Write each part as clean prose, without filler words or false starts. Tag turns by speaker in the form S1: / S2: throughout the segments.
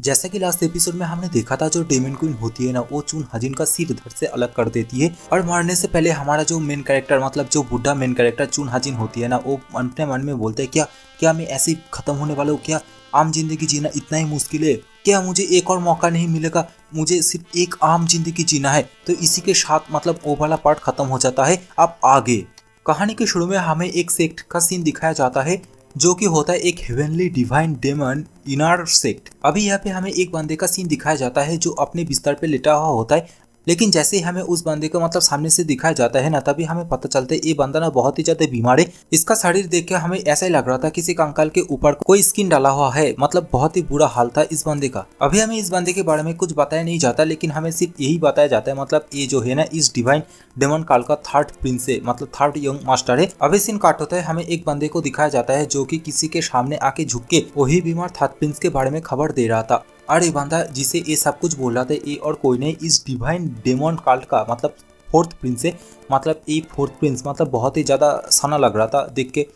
S1: जैसा कि last episode में हमने देखा था, जो डेमन क्वीन होती है ना, वो चुन हजिन का सिर धड़ से अलग कर देती है और मारने से पहले हमारा जो मेन कैरेक्टर मतलब जो बुढ़ा मेन कैरेक्टर चुन हजिन होती है ना, वो अपने मन में बोलते हैं क्या क्या मैं ऐसे ही खत्म होने वाला हूँ, क्या आम जिंदगी जीना इतना ही मुश्किल है, क्या मुझे एक और मौका नहीं मिलेगा, मुझे सिर्फ एक आम जिंदगी जीना है। तो इसी के साथ मतलब वो वाला पार्ट खत्म हो जाता है। अब आगे कहानी के शुरू में हमें एक सेक्ट का सीन दिखाया जाता है, जो कि होता है एक heavenly divine demon inner sect. अभी यहाँ पे हमें एक बंदे का सीन दिखाया जाता है जो अपने बिस्तर पे लेटा हुआ होता है, लेकिन जैसे ही हमें उस बंदे को मतलब सामने से दिखाया जाता है ना, तभी हमें पता चलता है ये बंदा ना बहुत ही ज्यादा बीमार है। इसका शरीर देख के हमें ऐसा ही लग रहा था किसी कंकाल के ऊपर कोई स्किन डाला हुआ है, मतलब बहुत ही बुरा हाल था इस बंदे का। अभी हमें इस बंदे के बारे में कुछ बताया नहीं जाता, लेकिन हमें सिर्फ यही बताया जाता है मतलब ये जो है ना इस डिवाइन डेमन काल का थर्ड प्रिंस है, मतलब थर्ड यंग मास्टर है। अभी सीन काट होता है, हमें एक बंदे को दिखाया जाता है जो कि किसी के सामने आके झुक के वही बीमार थर्ड प्रिंस के बारे में खबर दे रहा था। और ये बंदा जिसे ये सब कुछ बोल रहा था ये और कोई नहीं, इस डिवाइन डेमन काल्ट का मतलब फोर्थ प्रिंस है। मतलब ये फोर्थ प्रिंस मतलब बहुत ही ज्यादा सना लग रहा था देख के।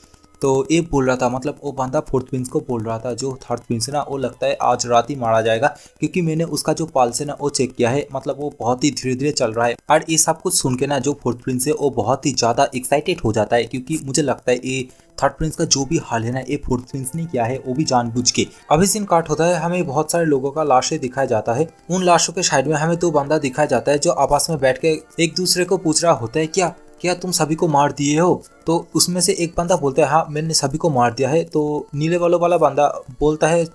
S1: तो ये बोल रहा था मतलब वो बंदा फोर्थ प्रिंस को बोल रहा था जो थर्ड प्रिंस है ना, वो लगता है आज रात ही मारा जाएगा, क्योंकि मैंने उसका जो पल्स है ना वो चेक किया है, मतलब वो बहुत ही धीरे धीरे चल रहा है। और ये सब कुछ सुन के ना जो फोर्थ प्रिंस है वो बहुत ही ज्यादा एक्साइटेड हो जाता है, क्योंकि मुझे लगता है ये थर्ड प्रिंस का जो भी हाल है ना ये फोर्थ प्रिंस ने किया है, वो भी जानबूझ के। अभी सीन काट होता है, हमें बहुत सारे लोगों का लाशें दिखाया जाता है। उन लाशों के साइड में हमें दो बंदा दिखाया जाता है जो आपस में बैठ के एक दूसरे को पूछ रहा होता है क्या क्या तुम सभी को मार दिए हो। तो उसमें से एक बंदा बोलता है हाँ मैंने सभी को मार दिया है। तो नीले वालों वाला बंदा बोलता है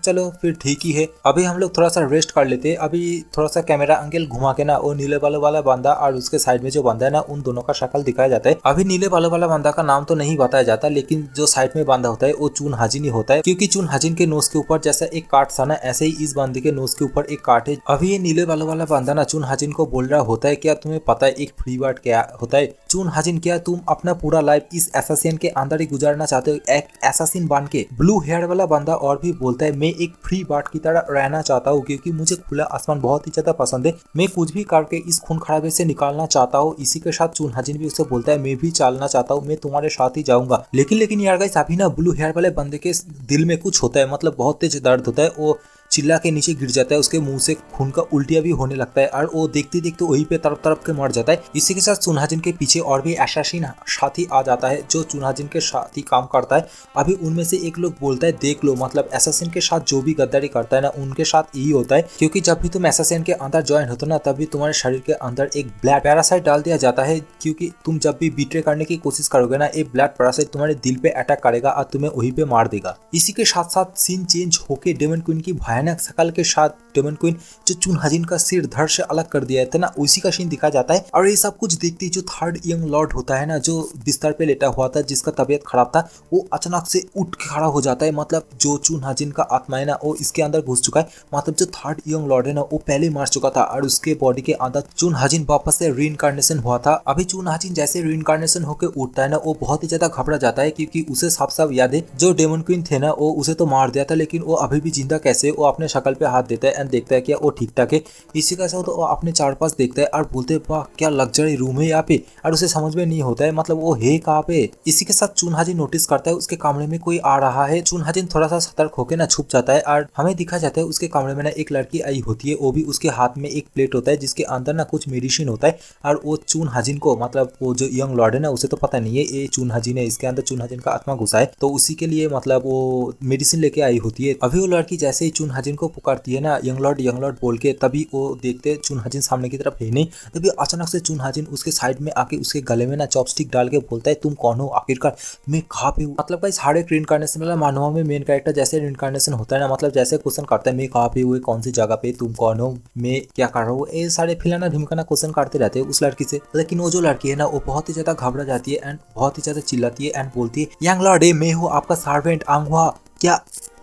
S1: चलो फिर ठीक ही है, अभी हम लोग थोड़ा सा रेस्ट कर लेते हैं। अभी थोड़ा सा कैमरा एंगल घुमा के ना वो नीले बालों वाला बंदा और उसके साइड में जो बंदा है ना उन दोनों का शक्ल दिखाया जाता है। अभी नीले बालों वाला बंदा का नाम तो नहीं बताया जाता, लेकिन जो साइड में बंदा होता है वो चुन हजिन ही होता है, क्योंकि चुन हजिन के नोज के ऊपर जैसा एक काट था ना, ऐसे ही इस बंदे के नोज के ऊपर एक काट है। अभी ये नीले बालों वाला बंदा ना चुन हजिन को बोल रहा होता है क्या तुम्हें पता है एक फ्री वर्ड क्या होता है। चुन हजिन क्या तुम अपना पूरा लाइफ इस एसासिन के अंदर ही गुजारना चाहते हो, एक एसासिन बन के। ब्लू हेयर वाला बंदा और भी बोलता है मैं एक फ्री बर्ड की तरह रहना चाहता हूँ, क्योंकि मुझे खुला आसमान बहुत ही ज्यादा पसंद है, मैं कुछ भी करके इस खून खराबे से निकालना चाहता हूँ। इसी के साथ चुन हजिन भी उसे बोलता है मैं भी चलना चाहता हूँ, मैं तुम्हारे साथ ही जाऊंगा। लेकिन यार गाइस अभी ना ब्लू हेयर वाले बंदे के दिल में कुछ होता है, मतलब बहुत तेज दर्द होता है, वो चिल्ला के नीचे गिर जाता है, उसके मुंह से खून का उल्टिया भी होने लगता है और वो देखते देखते वहीं पे तरफ तरफ के मर जाता है। इसी के साथ चुनहाजिन के पीछे और भी एसासिन साथी आ जाता है जो चुनहाजिन के साथ ही काम करता है। अभी उनमें से एक लोग बोलता है देख लो मतलब एसासिन के साथ जो भी गद्दारी करता है ना उनके साथ यही होता है, क्योंकि जब भी तुम एसासिन के अंदर ज्वाइन होते ना तभी तुम्हारे शरीर के अंदर एक ब्लड पैरासाइट डाल दिया जाता है, क्योंकि तुम जब भी बीट्रे करने की कोशिश करोगे ना ये ब्लड पैरासाइट तुम्हारे दिल पे अटैक करेगा और तुम्हें वहीं पे मार देगा। इसी के साथ साथ सीन चेंज होके डेमन क्वीन की भयानक शकल के साथ डेमन क्वीन जो चुन हजिन का सिर धड़ से अलग कर दिया था ना उसी का सीन दिखाया जाता है। और ये सब कुछ देखते जो थर्ड यंग लॉर्ड होता है ना जो बिस्तर पे लेटा हुआ था जिसका तबीयत खराब था, वो अचानक से उठ के खड़ा हो जाता है। मतलब जो चुन हजिन का आत्मा है ना वो इसके अंदर घुस चुका है, मतलब जो थर्ड यंग लॉर्ड है ना वो पहले मार चुका था और उसके बॉडी के अंदर चुन हजिन वापस से रीइंकार्नेशन हुआ था। अभी चुन हजिन जैसे रीइंकार्नेशन होकर उठता है ना वो बहुत ही ज्यादा घबरा जाता है, क्योंकि उसे साफ साफ याद है जो डेमन क्वीन थे ना वो उसे तो मार दिया था, लेकिन वो अभी भी जिंदा कैसे। वो अपने शक्ल पे हाथ देता है एंड देखता है कि वो ठीक ठाक है। इसी का साथ वो अपने चार पास देखता है और बोलते हैं वाह क्या लग्जरी रूम है यहाँ पे, और उसे समझ में नहीं होता है मतलब वो है कहाँ पे। इसी के साथ चुन हजिन नोटिस करता है उसके कमरे में कोई आ रहा है। चुन हजिन थोड़ा सा सतर्क होकर ना छुप जाता है और हमें दिखा जाता है उसके कमरे में ना एक लड़की आई होती है, वो भी उसके हाथ में एक प्लेट होता है जिसके अंदर ना कुछ मेडिसिन होता है। और वो चुन हजिन को मतलब वो जो यंग लॉर्ड है ना उसे तो पता नहीं है ये चुन हजिन है, इसके अंदर चुन हजिन का आत्मा घुसा है, तो उसी के लिए मतलब वो मेडिसिन लेके आई होती है। अभी वो लड़की जैसे ही चुन हजिन को पुकारती है ना यंग लॉर्ड बोल के, तभी वो देखते चुन हजिन सामने की तरफ है नहीं, तभी अचानक से चुन हजिन उसके साइड में आके उसके गले में ना चॉपस्टिक डाल के बोलता है तुम कौन हो, आखिरकार मैं कहाँ पे हूँ। मतलब गाइस हर एक रीइंकार्नेशन वाला मानवा में मेन कैरेक्टर जैसे रीइंकार्नेशन होता है ना, मतलब जैसे क्वेश्चन करता है मैं कहाँ पे हूँ, कौन सी जगह पे, तुम कौन हो, मैं क्या कर रहा हूँ, ये सारे फिलहाल ढिमकाना क्वेश्चन करते रहते हैं उस लड़की से। लेकिन वो जो लड़की है ना वो बहुत ही ज्यादा घबरा जाती है एंड बहुत ही ज्यादा चिल्लाती है एंड बोलती है यंग लॉर्ड मैं हूँ आपका सर्वेंट आंगवा, क्या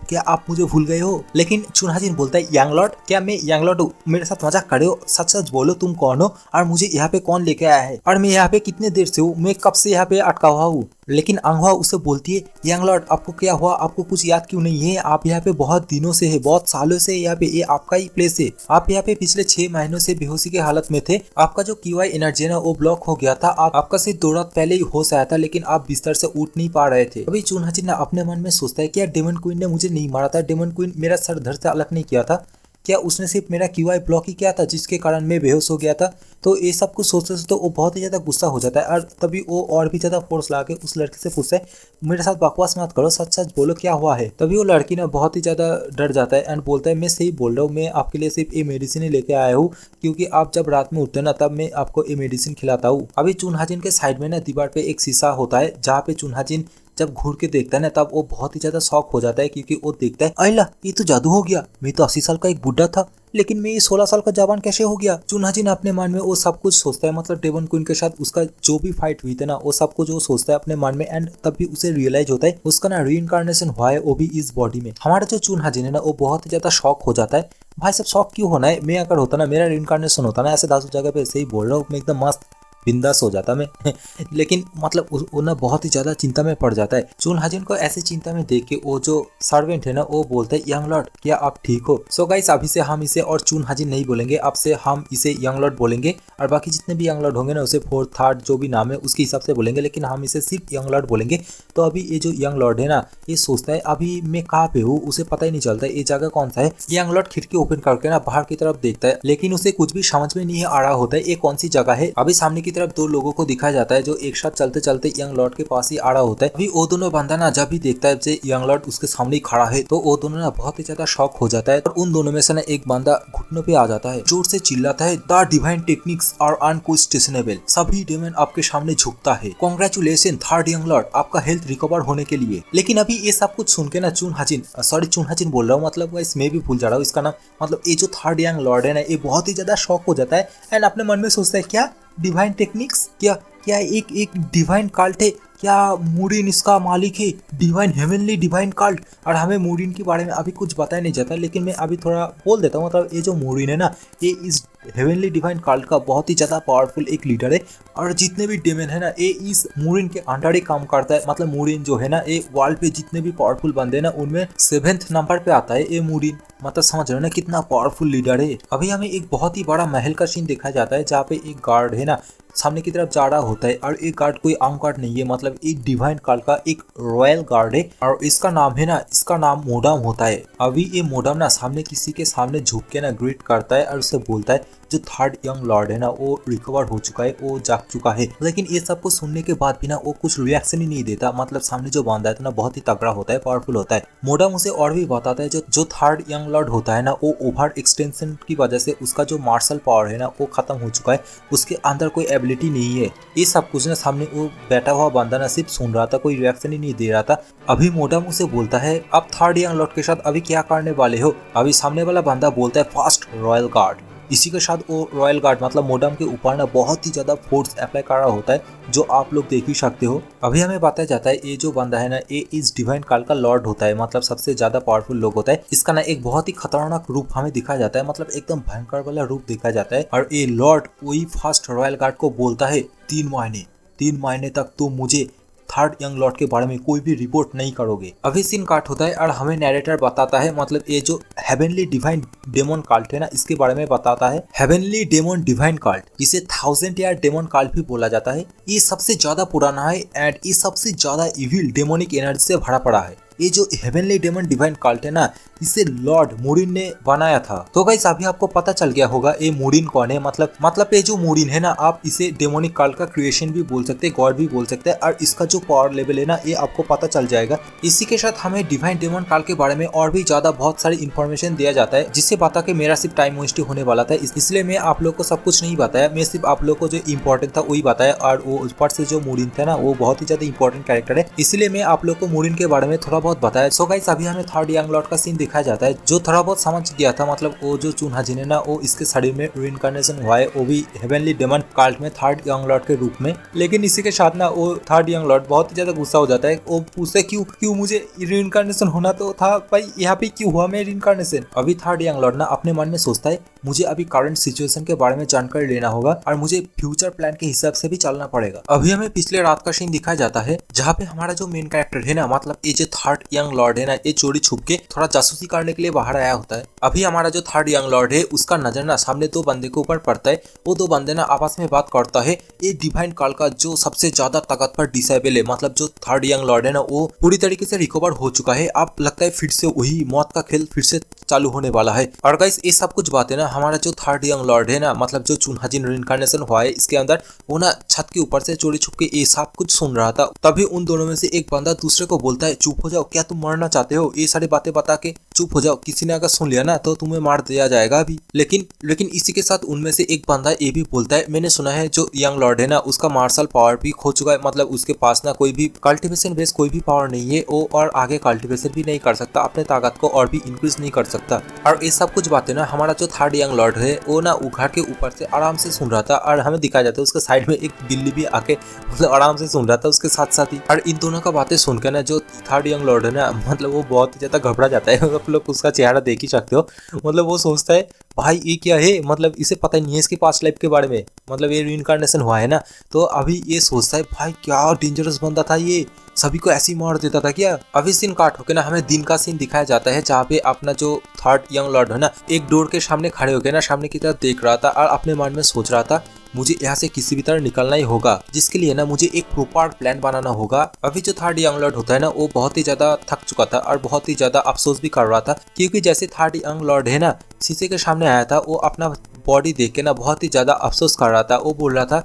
S1: क्या आप मुझे भूल गए हो। लेकिन चुनहाजिन बोलता है यंग लॉर्ड क्या मैं यंग लॉर्ड हूँ, मेरे साथ मजाक करे हो, सच सच बोलो तुम कौन हो और मुझे यहाँ पे कौन लेके आया है और मैं यहाँ पे कितने देर से हूँ, मैं कब से यहाँ पे अटका हुआ हूँ। लेकिन आंगवा उसे बोलती है, यंग लॉर्ड आपको क्या हुआ, आपको कुछ याद क्यों नहीं है, आप यहाँ पे बहुत दिनों से है, बहुत सालों से यहाँ पे, ये आपका ही प्लेस है, आप यहाँ पे पिछले 6 महीनों से बेहोशी के हालत में थे, आपका जो कीवाई एनर्जी है ना वो ब्लॉक हो गया था, आपका सिर्फ 2 रात पहले ही होश आया था, लेकिन आप बिस्तर से उठ नहीं पा रहे थे। अभी चुन हाजिन अपने मन में सोचता है कि यार डेमन क्वीन ने मुझे नहीं मारा था, डेमन क्वीन मेरा सर धड़ से अलग नहीं किया था, क्या उसने सिर्फ मेरा क्यूआई ब्लॉक ही किया था जिसके कारण मैं बेहोश हो गया था। तो ये सब कुछ सोचते सोचते वो बहुत ही ज़्यादा गुस्सा हो जाता है और तभी वो और भी ज़्यादा फोर्स ला के उस लड़की से पूछता है, मेरे साथ बकवास मत करो, सच सच बोलो क्या हुआ है। तभी वो लड़की ना बहुत ही ज़्यादा डर जाता है एंड बोलता है, मैं सही बोल रहा हूँ, मैं आपके लिए सिर्फ ये मेडिसिन ही लेके आया हूँ, क्योंकि आप जब रात में उठते ना तब मैं आपको ये मेडिसिन खिलाता हूँ। अभी चुन हाजिन के साइड में ना दीवार पे एक शीशा होता है, जहाँ पे चुन हाजिन जब घूर के देखता है ना तब वो बहुत ही ज्यादा शॉक हो जाता है, क्योंकि वो देखता है, अल्लाह ये तो जादू हो गया, मैं तो 80 साल का एक बुढ़ा था, लेकिन मैं ये 16 साल का जवान कैसे हो गया। चुन हाजिन अपने मन में वो सब कुछ सोचता है, मतलब डेमन क्वीन के साथ उसका जो भी फाइट हुई थी ना वो सब कुछ वो सोचता है अपने मन में एंड तब भी उसे रियलाइज होता है उसका ना रीइंकार्नेशन हुआ है, वो भी इस बॉडी में। हमारा जो चुन हाजिन है ना वो बहुत ही ज्यादा शॉक हो जाता है, भाई सब शॉक क्यों होना है, मैं अगर होता ना मेरा रीइंकार्नेशन होता ना ऐसे 10 जगह पे ऐसे ही बोल रहा हूँ, मैं एकदम मस्त बिंदास हो जाता मैं लेकिन मतलब वो ना बहुत ही ज्यादा चिंता में पड़ जाता है। चुन हाजिन को ऐसी चिंता में देख के वो जो सर्वेंट है ना वो बोलता है, यंग लॉर्ड क्या आप ठीक हो। सो गाइस अभी से हम इसे और चुन हाजिन नहीं बोलेंगे, अब से हम इसे यंग लॉर्ड बोलेंगे और बाकी जितने भी यंग लॉर्ड होंगे ना उसे फोर्थ थर्ड जो भी नाम है उसके हिसाब से बोलेंगे, लेकिन हम इसे सिर्फ यंग लॉर्ड बोलेंगे। तो अभी ये जो यंग लॉर्ड है ना ये सोचता है अभी मैं कहाँ पे हूँ, उसे पता ही नहीं चलता ये जगह कौन सा है। यंग लॉर्ड खिड़की ओपन करके ना बाहर की तरफ देखता है, लेकिन उसे कुछ भी समझ में नहीं आ रहा होता है ये कौन सी जगह है। अभी सामने की तरफ 2 लोगों को दिखाया जाता है जो एक साथ चलते चलते यंग लॉर्ड के पास ही आ रहा होता है। अभी वो दोनों बंदा ना जब भी देखता है जे यंग लॉर्ड उसके सामने खड़ा है तो वो दोनों ना बहुत ही ज्यादा शॉक हो जाता है और उन दोनों में से ना एक बंदा घुटनों पे आ जाता है, जोर से चिल्लाता है, the divine techniques are unquestionable, सभी डेमन आपके सामने झुकता है, कांग्रेचुलेशन थर्ड यंग लॉर्ड, आपका हेल्थ रिकवर होने के लिए। लेकिन अभी ये सब कुछ सुन के ना चुन हाजिन बोल रहा हूँ, मतलब गाइस मैं भी भूल जा रहा हूँ इसका नाम, मतलब ये जो थर्ड यंग लॉर्ड है ना ये बहुत ही ज्यादा शॉक हो जाता है एंड अपने मन में सोचता है, क्या डिवाइन टेक्निक्स, क्या क्या एक डिवाइन काल्ट है, क्या मूरिन इसका मालिक है, डिवाइन हेवनली डिवाइन काल्ट। और हमें मूरिन के बारे में अभी कुछ बताया नहीं जाता, लेकिन मैं अभी थोड़ा बोल देता हूँ, मतलब ये जो मूरिन है ना ये इस हेवनली डिवाइन काल्ट का बहुत ही ज्यादा पावरफुल एक लीडर है और जितने भी डेमन है ना ये इस मूरिन के अंडर ही काम करता है। मतलब मूरिन जो है ना ये वर्ल्ड पे जितने भी पावरफुल बंदे ना उनमें 7th नंबर पे आता है ये मूरिन, मतलब समझ रहे हो ना कितना पावरफुल लीडर है। अभी हमें एक बहुत ही बड़ा महल का सीन दिखाया जाता है जहाँ पे एक गार्ड है ना सामने की तरफ जा रहा होता है और एक गार्ड कोई आम गार्ड नहीं है, मतलब एक डिवाइन काल का एक रॉयल गार्ड है और इसका नाम है ना, इसका नाम मोडम होता है। अभी ये मोडम ना सामने किसी के सामने झुक के ना ग्रीट करता है और उससे बोलता है जो थर्ड यंग लॉर्ड है ना वो रिकवर हो चुका है, वो जाग चुका है। लेकिन ये सब कुछ सुनने के बाद भी ना वो कुछ रिएक्शन ही नहीं देता, मतलब सामने जो बंदा है ना बहुत ही तगड़ा होता है, पावरफुल होता है। मोडम उसे और भी बताता है जो थर्ड यंग लॉर्ड होता है ना वो ओवर एक्सटेंशन की वजह से उसका जो मार्शल पावर है ना वो खत्म हो चुका है, उसके अंदर कोई एबिलिटी नहीं है। ये सब कुछ ना सामने वो बैठा हुआ बंदा ना सिर्फ सुन रहा था, कोई रिएक्शन ही नहीं दे रहा था। अभी मोडम उसे बोलता है अब थर्ड यंग लॉर्ड के साथ अभी क्या करने वाले हो। अभी सामने वाला बंदा बोलता है फास्ट रॉयल गार्ड। इसी के साथ वो रॉयल गार्ड मतलब मोडम के ऊपर ना बहुत ही ज्यादा फोर्स अप्लाई कर रहा होता है, जो आप लोग देख ही सकते हो। अभी हमें बताया जाता है ये जो बंदा है ना ये इस डिवाइन काल का लॉर्ड होता है, मतलब सबसे ज्यादा पावरफुल लोग होता है। इसका ना एक बहुत ही खतरनाक रूप हमें दिखाया जाता है, मतलब एकदम भयंकर वाला रूप दिखाया जाता है। और ये लॉर्ड वही फास्ट रॉयल गार्ड को बोलता है 3 महीने तक तो मुझे थर्ड यंग लॉर्ड के बारे में कोई भी रिपोर्ट नहीं करोगे। अभी सीन काट होता है और हमें नैरेटर बताता है, मतलब ये जो हेवनली डिवाइन डेमन काल्ट है ना इसके बारे में बताता है। हेवनली डेमन डिवाइन काल्ट, इसे 1000 ईयर डेमन काल्ट भी बोला जाता है। ये सबसे ज्यादा पुराना है एंड ये सबसे ज्यादा इविल डेमोनिक एनर्जी से भरा पड़ा है। ये जो हेवनली डेमन डिवाइन काल्ट है ना इसे लॉर्ड मूरिन ने बनाया था। तो गाइस अभी आपको पता चल गया होगा ये मूरिन कौन है। मतलब ये जो मूरिन है ना आप इसे डेमोनिक काल्ट का क्रिएशन भी बोल सकते हैं, गॉड भी बोल सकते हैं, और इसका जो पावर लेवल है ना ये आपको पता चल जाएगा। इसी के साथ हमें डिवाइन डेमन काल्ट के बारे में और भी ज्यादा बहुत सारी इन्फॉर्मेशन दिया जाता है, जिससे बता के मेरा सिर्फ टाइम वेस्ट होने वाला था, इसलिए मैं आप लोग को सब कुछ नहीं बताया। मैं सिर्फ आप लोग को जो इम्पोर्टेंट था वही बताया। और वो ऊपर से जो मूरिन था ना वो बहुत ही ज्यादा इंपॉर्टेंट कैरेक्टर है, इसलिए मैं आप लोग को मूरिन के बारे में थोड़ा बहुत बताया। सो गाइस अभी हमें थर्ड यंग लॉर्ड का सीन दिखाया जाता है, जो थोड़ा बहुत समझ गया था। मतलब वो जो चुन हाजिन है ना, वो इसके शरीर में रीइंकार्नेशन हुआ है, वो भी हेवनली डेमन काल्ट में थर्ड यंग लॉर्ड के रूप में। लेकिन इसी के साथ ना वो थर्ड यंग लॉर्ड बहुत ही ज्यादा गुस्सा हो जाता है। वो पूछते क्यों मुझे रीइंकार्नेशन होना तो था भाई, यहाँ पे क्यों हुआ मैं रीइंकार्नेशन। अभी थर्ड यंग लॉर्ड ना अपने मन में सोचता है मुझे अभी करंट सिचुएशन के बारे में जानकारी लेना होगा और मुझे फ्यूचर प्लान के हिसाब से भी चलना पड़ेगा। अभी हमें पिछले रात का सीन दिखाया जाता है, जहाँ पे हमारा जो मेन कैरेक्टर है ना, मतलब ये जो थर्ड यंग लॉर्ड है ना, ये चोरी छुप के थोड़ा जासूसी करने के लिए बाहर आया होता है। अभी हमारा जो थर्ड यंग लॉर्ड है उसका नजर ना सामने दो बंदे के ऊपर पड़ता है। वो दो बंदे ना आपस में बात करता है। ये डिवाइन काल का जो सबसे ज्यादा ताकतवर डिसेबल है, मतलब जो थर्ड यंग लॉर्ड है ना, वो पूरी तरीके से रिकवर हो चुका है। अब लगता है फिर से वही मौत का खेल फिर से चालू होने वाला है। और गाइस ये सब कुछ बातें ना हमारा जो थर्ड यंग लॉर्ड है ना, मतलब जो चुन हाजिन रीइंकार्नेशन हुआ है इसके अंदर, वो ना छत के ऊपर से चोरी छुप के ये सब कुछ सुन रहा था। तभी उन दोनों में से एक बंदा दूसरे को बोलता है चुप हो जाओ, क्या तुम मरना चाहते हो, ये सारी बातें बता के चुप हो जाओ, किसी ने अगर सुन लिया ना तो तुम्हें मार दिया जाएगा अभी। लेकिन इसी के साथ उनमें से एक बंदा ये भी बोलता है, मैंने सुना है जो यंग लॉर्ड है ना उसका मार्शल पावर भी खो चुका है, मतलब उसके पास ना कोई भी कल्टिवेशन बेस कोई भी पावर नहीं है, वो और आगे कल्टिवेशन भी नहीं कर सकता, अपने ताकत को और भी इंक्रीज नहीं कर सकता। और ये सब कुछ बातें ना हमारा जो थर्ड यंग लॉर्ड है वो ना घर के ऊपर से आराम से सुन रहा था। और हमें दिखाया जाता है उसके साइड में एक बिल्ली भी आके मतलब आराम से सुन रहा था उसके साथ साथ ही। और इन दोनों का बातें सुनकर ना जो थर्ड यंग लॉर्ड है ना, मतलब वो बहुत ही ज्यादा घबरा जाता है। आप लोग उसका चेहरा देख ही सकते हो। मतलब वो सोचता है भाई ये क्या है, मतलब इसे पता नहीं है इसके पास्ट लाइफ के बारे में, मतलब ये रीइंकार्नेशन हुआ है ना। तो अभी ये सोचता है भाई क्या डेंजरस बंदा था ये, सभी को ऐसे ही मार देता था क्या। अभी सीन काट होके ना हमें दिन का सीन दिखाया जाता है, जहाँ पे अपना जो थर्ड यंग लॉर्ड है ना एक डोर के सामने खड़े होकर ना सामने की तरफ देख रहा था और अपने मन में सोच रहा था मुझे यहाँ से किसी भी तरह निकलना ही होगा, जिसके लिए ना मुझे एक प्रॉपर प्लान बनाना होगा। अभी जो थर्ड यंग लॉर्ड होता है ना वो बहुत ही ज्यादा थक चुका था और बहुत ही ज्यादा अफसोस भी कर रहा था, क्योंकि जैसे थर्ड यंग लॉर्ड है ना शीशे के सामने आया था वो अपना बॉडी देख के ना बहुत ही ज्यादा अफसोस कर रहा था। वो बोल रहा था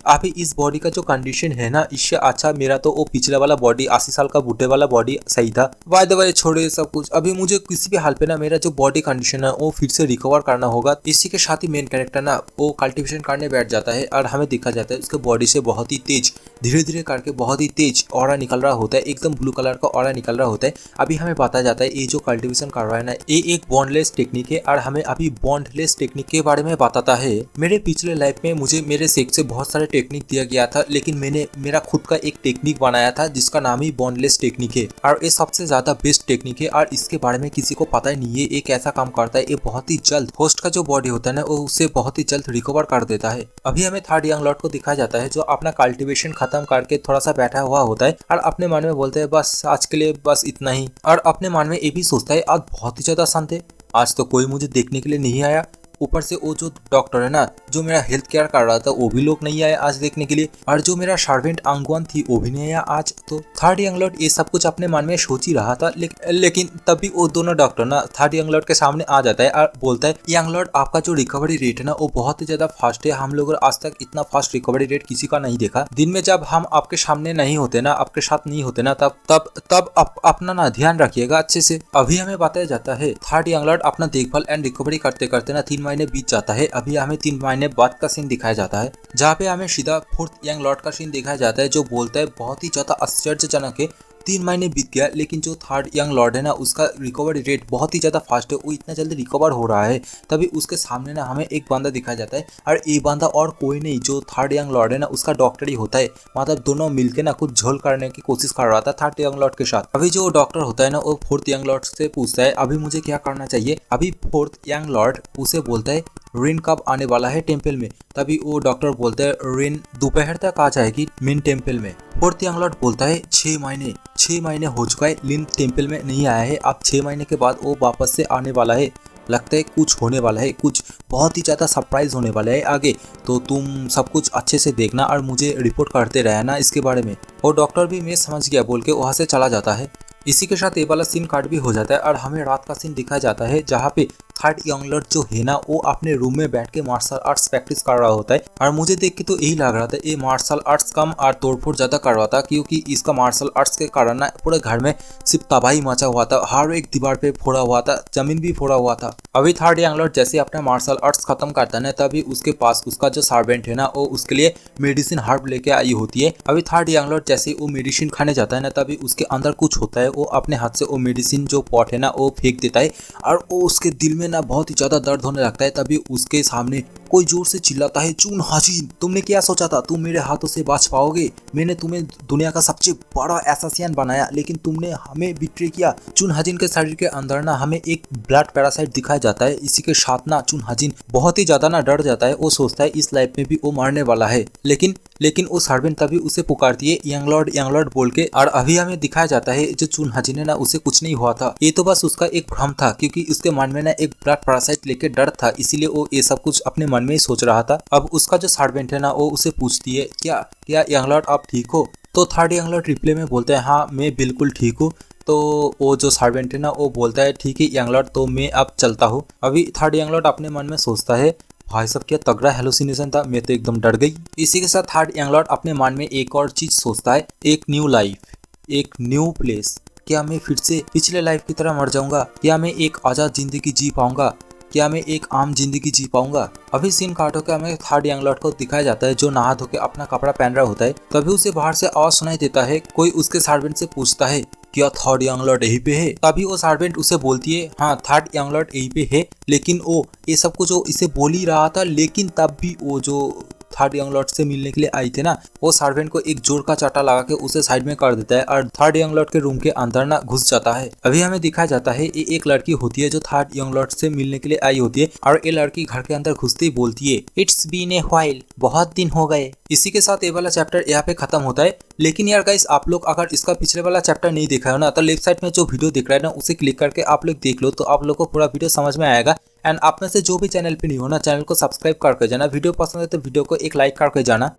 S1: अभी इस बॉडी का जो कंडीशन है ना, इससे अच्छा मेरा तो वो पिछले वाला बॉडी 80 साल का बूढ़े वाला बॉडी सही था। बाय द वे छोड़े सब कुछ, अभी मुझे किसी भी हाल पे ना मेरा जो बॉडी कंडीशन है वो फिर से रिकवर करना होगा। इसी के साथ ही मेन कैरेक्टर ना वो कल्टिवेशन करने बैठ जाता है और हमें दिखा जाता है उसके बॉडी से बहुत ही तेज धीरे धीरे करके बहुत ही तेज ऑरा निकल रहा होता है, एकदम ब्लू कलर का ऑरा निकल रहा होता है। अभी हमें बताया जाता है ये जो कल्टिवेशन कर रहा है ना ये एक बॉन्डलेस टेक्निक है और हमें अभी बॉन्डलेस टेक्निक के बारे में बताता है। मेरे पिछले लाइफ में मुझे मेरे सेक्स से बहुत सारे टेक्निक दिया गया था, लेकिन मैंने मेरा खुद का एक टेक्निक बनाया था जिसका नाम ही बॉन्डलेस टेक्निक है और ये सबसे ज्यादा बेस्ट टेक्निक है और इसके बारे में किसी को पता ही नहीं है। ये कैसा काम करता है, ये बहुत ही जल्द होस्ट का जो बॉडी होता है ना वो उसे बहुत ही जल्द रिकवर कर देता है। अभी हमें थर्ड यंग लॉर्ड को दिखाया जाता है जो अपना कल्टिवेशन खत्म करके थोड़ा सा बैठा हुआ होता है और अपने मन में बोलते हैं बस आज के लिए बस इतना ही। और अपने मन में ये भी सोचता है आज बहुत ही ज्यादा शांत है, आज तो कोई मुझे देखने के लिए नहीं आया। ऊपर से वो जो डॉक्टर है ना जो मेरा हेल्थ केयर कर रहा था वो भी लोग नहीं आए आज देखने के लिए, और जो मेरा सर्वेंट अंगवान थी वो भी नहीं आया आज। तो थर्ड यंग लॉर्ड ये सब कुछ अपने मन में सोच ही रहा था, लेकिन तभी वो दोनों डॉक्टर ना थर्ड यंग लॉर्ड के सामने आ जाता है और बोलता है यंग लॉर्ड आपका जो रिकवरी रेट है ना वो बहुत ही ज्यादा फास्ट है, हम लोग आज तक इतना फास्ट रिकवरी रेट किसी का नहीं देखा। दिन में जब हम आपके सामने नहीं होते ना, आपके साथ नहीं होते ना, तब अपना ना ध्यान रखिएगा अच्छे से। अभी हमें बताया जाता है थर्ड यंग लॉर्ड अपना देखभाल एंड रिकवरी करते करते ना 3 महीने बीत जाता है। अभी हमें 3 महीने बाद का सीन दिखाया जाता है, जहाँ पे हमें सीधा फोर्थ यंग लॉर्ड का सीन दिखाया जाता है जो बोलता है बहुत ही ज्यादा आश्चर्यजनक है 3 महीने बीत गया, लेकिन जो थर्ड यंग लॉर्ड है ना उसका रिकवरी रेट बहुत ही ज्यादा फास्ट है, वो इतना जल्दी रिकवर हो रहा है। तभी उसके सामने ना हमें एक बंदा दिखाया जाता है और ये बंदा और कोई नहीं जो थर्ड यंग लॉर्ड है ना उसका डॉक्टर ही होता है। मतलब दोनों मिलके ना कुछ झोल करने की कोशिश कर रहा था थर्ड यंग लॉर्ड के साथ। अभी जो डॉक्टर होता है ना वो फोर्थ यंग लॉर्ड से पूछता है अभी मुझे क्या करना चाहिए। अभी फोर्थ यंग लॉर्ड उसे बोलता है रिन कब आने वाला है टेम्पल में। तभी वो डॉक्टर बोलता है रिन दोपहर तक आ जाएगी मेन टेम्पल में। फोर्थ यंग लॉर्ड बोलता है 6 महीने हो चुका है लिन टेम्पल में नहीं आया है, अब 6 महीने के बाद वो वापस से आने वाला है, लगता है कुछ होने वाला है, कुछ बहुत ही ज्यादा सरप्राइज होने वाला है आगे, तो तुम सब कुछ अच्छे से देखना और मुझे रिपोर्ट करते रहना इसके बारे में। और डॉक्टर भी मैं समझ गया बोल के वहां से चला जाता है। इसी के साथ ये वाला सीन काट भी हो जाता है और हमें रात का सीन दिखाया जाता है जहाँ पे थर्ड यंग लॉर्ड जो है ना वो अपने रूम में बैठ के मार्शल आर्ट्स प्रैक्टिस कर रहा होता है। और मुझे देख के तो यही लग रहा था ये मार्शल आर्ट्स कम और तोड़फोड़ ज्यादा कर रहा था, क्योंकि इसका मार्शल आर्ट्स के कारण ना पूरे घर में सिर्फ तबाही मचा हुआ था। हर एक दीवार पे फोड़ा हुआ था, जमीन भी फोड़ा हुआ था। अभी थर्ड यंग लॉर्ड जैसे अपना मार्शल आर्ट्स खत्म करता है ना, तभी उसके पास उसका जो सर्वेंट है ना वो उसके लिए मेडिसिन हर्ब लेके आई होती है। अभी थर्ड यंग लॉर्ड जैसे वो मेडिसिन खाने जाता है ना, तभी उसके अंदर कुछ होता है। वो अपने हाथ से वो मेडिसिन जो पॉट है ना वो फेंक देता है और वो उसके दिल में ना बहुत ही ज्यादा दर्द होने लगता है। तभी उसके सामने कोई जोर से चिल्लाता है, चून हाजिन तुमने क्या सोचा था तुम मेरे हाथों से बच पाओगे? मैंने तुम्हें दुनिया का सबसे बड़ा एसासियन बनाया लेकिन तुमने हमें बिट्रे किया। चून हाजिन के शरीर के अंदर ना हमें एक ब्लड पैरासाइट दिखाया जाता है। इसी के साथ ना चून हाजिन बहुत ही ज्यादा ना डर जाता है। वो सोचता है इस लाइफ में भी वो मरने वाला है, लेकिन वो सर्वेंट तभी उसे पुकारती है यंग लॉर्ड बोल के। और अभी हमें दिखाया जाता है जो चून हाजिन है ना उसे कुछ नहीं हुआ था, ये तो बस उसका एक भ्रम था, क्योंकि उसके मन में ना एक ब्लड पैरासाइट लेके डर था, इसीलिए वो ये सब कुछ अपने मन में ही सोच रहा था। अब उसका जो सर्वेंट है ना वो उसे पूछती है क्या यंग लॉर्ड आप ठीक हो? तो थर्ड यंग लॉर्ड रिप्लाई में बोलता है हाँ मैं बिल्कुल ठीक हूँ। तो वो जो सर्वेंट है ना वो बोलता है ठीक है यंग लॉर्ड तो मैं अब चलता हूँ। अभी थर्ड यंग लॉर्ड अपने मन में सोचता है भाई साहब क्या तगड़ा हेलुसिनेशन था, मैं तो एकदम डर गई। इसी के साथ थर्ड यंग लॉर्ड अपने मन में एक और चीज सोचता है, एक न्यू लाइफ, एक न्यू प्लेस। क्या मैं फिर से पिछले लाइफ की तरह मर जाऊंगा? क्या मैं एक आजाद जिंदगी जी पाऊंगा? क्या मैं एक आम जिंदगी जी पाऊंगा? अभी सीन काट होकर हमें थर्ड यंग लॉर्ड को दिखाया जाता है जो नहा धो के अपना कपड़ा पहन रहा होता है। तभी उसे बाहर से आवाज सुनाई देता है, कोई उसके सर्वेंट से पूछता है क्या थर्ड यंग लॉर्ड यहीं पे है? तभी वो सर्वेंट उसे बोलती है हाँ थर्ड यंग लॉर्ड यहीं पे है। लेकिन वो ये सब कुछ वो इसे बोल ही रहा था, लेकिन तब भी वो जो थर्ड यंग लॉर्ड से मिलने के लिए आई थे ना वो सर्वेंट को एक जोर का चाटा लगा के उसे साइड में कर देता है और थर्ड यंग लॉर्ड के रूम के अंदर ना घुस जाता है। अभी हमें दिखाया जाता है ये एक लड़की होती है जो थर्ड यंग लॉर्ड से मिलने के लिए आई होती है और ये लड़की घर के अंदर घुसते ही बोलती है इट्स बीन ए व्हाइल, बहुत दिन हो गए। इसी के साथ ये वाला चैप्टर यहाँ पे खत्म होता है। लेकिन यार गाइस आप लोग अगर इसका पिछले वाला चैप्टर नहीं देखा है ना तो लेफ्ट साइड में जो वीडियो दिख रहा है ना उसे क्लिक करके आप लोग देख लो, तो आप लोग को पूरा वीडियो समझ में आएगा। एंड आप में से जो भी चैनल पे नहीं हो ना चैनल को सब्सक्राइब करके जाना, वीडियो पसंद है तो वीडियो को एक लाइक करके जाना।